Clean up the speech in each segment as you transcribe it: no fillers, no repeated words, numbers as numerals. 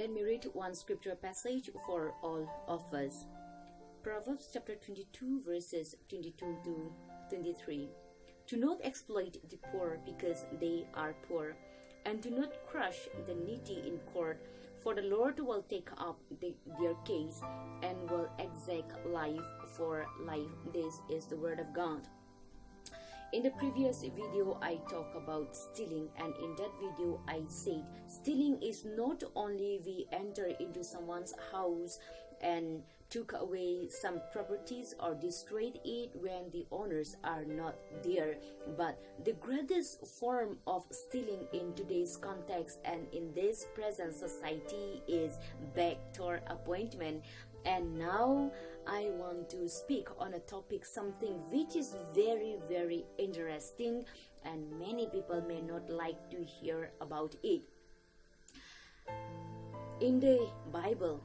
Let me read one scripture passage for all of us. Proverbs chapter 22 verses 22 to 23. Do not exploit the poor because they are poor, and do not crush the needy in court, for the Lord will take up their case and will exact life for life. This is the word of God. In the previous video, I talked about stealing, and in that video, I said stealing is not only we enter into someone's house and took away some properties or destroyed it when the owners are not there, but the greatest form of stealing in today's context and in this present society is backdoor appointment. And now I want to speak on a topic, something which is very, very interesting, and many people may not like to hear about it. In the Bible,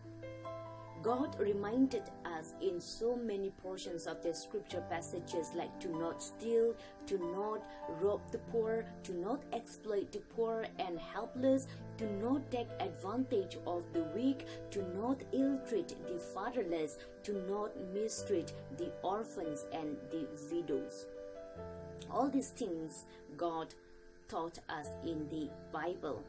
God reminded us in so many portions of the scripture passages like to not steal, to not rob the poor, to not exploit the poor and helpless, to not take advantage of the weak, to not ill-treat the fatherless, to not mistreat the orphans and the widows. All these things God taught us in the Bible.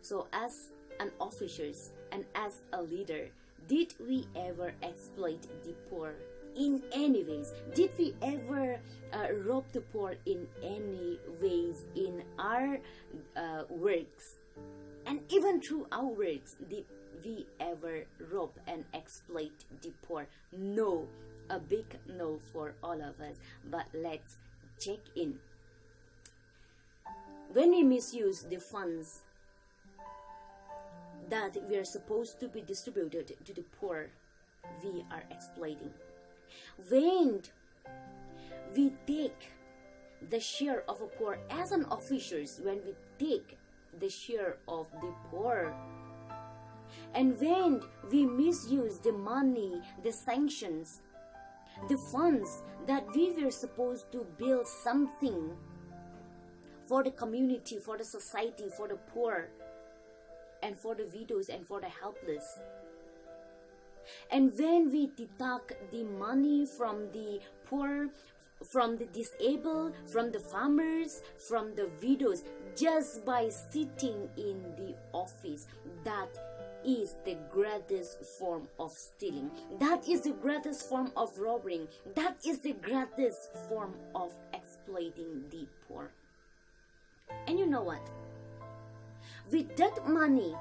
So as an officers and as a leader, did we ever exploit the poor in any ways? Did we ever rob the poor in any ways in our works? And even through our works, did we ever rob and exploit the poor? No, a big no for all of us. But let's check in. When we misuse the funds that we are supposed to be distributed to the poor, we are exploiting. When we take the share of a poor as an officers, when we take the share of the poor, and when we misuse the money, the sanctions, the funds that we were supposed to build something for the community, for the society, for the poor, and for the widows and for the helpless. And when we deduct the money from the poor, from the disabled, from the farmers, from the widows, just by sitting in the office, that is the greatest form of stealing. That is the greatest form of robbery. That is the greatest form of exploiting the poor. And you know what? With that money,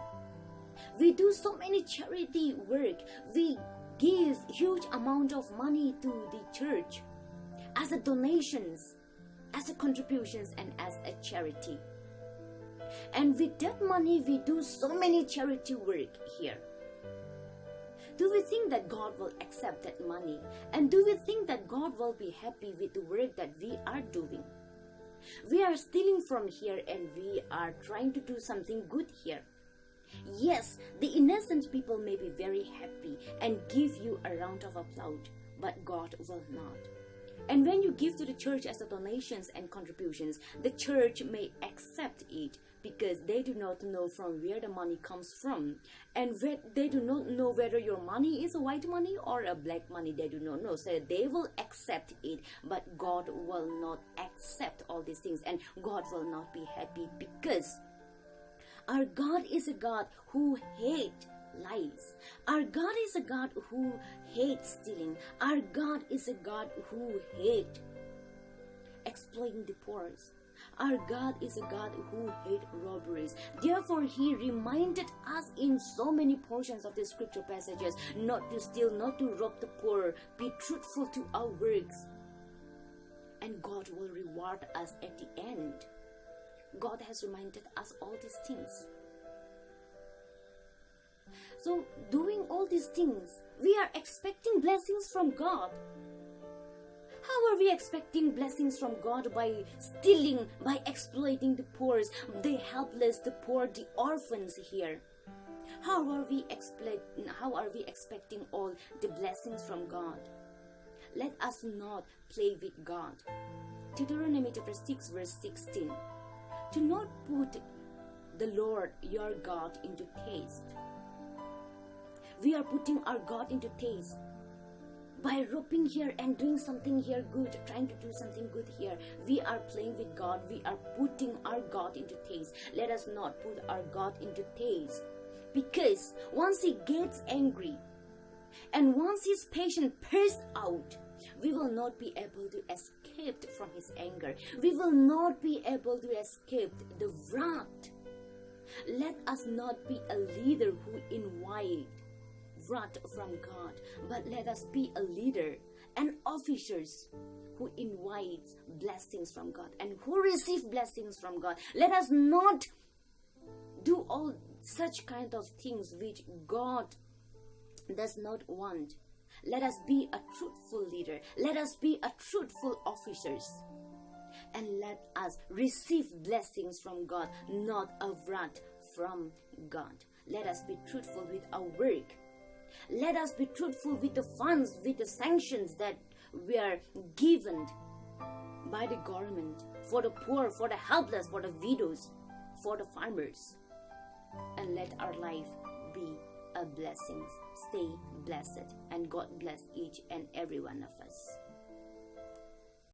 we do so many charity work. We give huge amount of money to the church as a donations, as a contributions, and as a charity. And with that money, we do so many charity work here. Do we think that God will accept that money? And do we think that God will be happy with the work that we are doing? We are stealing from here and we are trying to do something good here. Yes, the innocent people may be very happy and give you a round of applause, but God will not. And when you give to the church as a donations and contributions, the church may accept it because they do not know from where the money comes from. And they do not know whether your money is a white money or a black money. They do not know. So they will accept it, but God will not accept all these things. And God will not be happy because our God is a God who hates lies. Our God is a God who hates stealing. Our God is a God who hates exploiting the poor. Our God is a God who hates robberies. Therefore, He reminded us in so many portions of the scripture passages not to steal, not to rob the poor, be truthful to our works. And God will reward us at the end. God has reminded us all these things. So, doing all these things, we are expecting blessings from God. How are we expecting blessings from God? By stealing, by exploiting the poor, the helpless, the poor, the orphans here. How are we expecting all the blessings from God? Let us not play with God. Deuteronomy chapter 6 verse 16. Do not put the Lord your God into taste. We are putting our God into taste by roping here and doing something here good, trying to do something good here. We are playing with God. We are putting our God into taste. Let us not put our God into taste, because once He gets angry and once His passion bursts out, we will not be able to escape from His anger. We will not be able to escape the wrath. Let us not be a leader who invite wrath from God, but let us be a leader and officers who invites blessings from God and who receive blessings from God. Let us not do all such kind of things which God does not want. Let us be a truthful leader. Let us be a truthful officers. And let us receive blessings from God, not a wrath from God. Let us be truthful with our work. Let us be truthful with the funds, with the sanctions that we are given by the government for the poor, for the helpless, for the widows, for the farmers. And let our life be a blessing. Stay blessed, and God bless each and every one of us.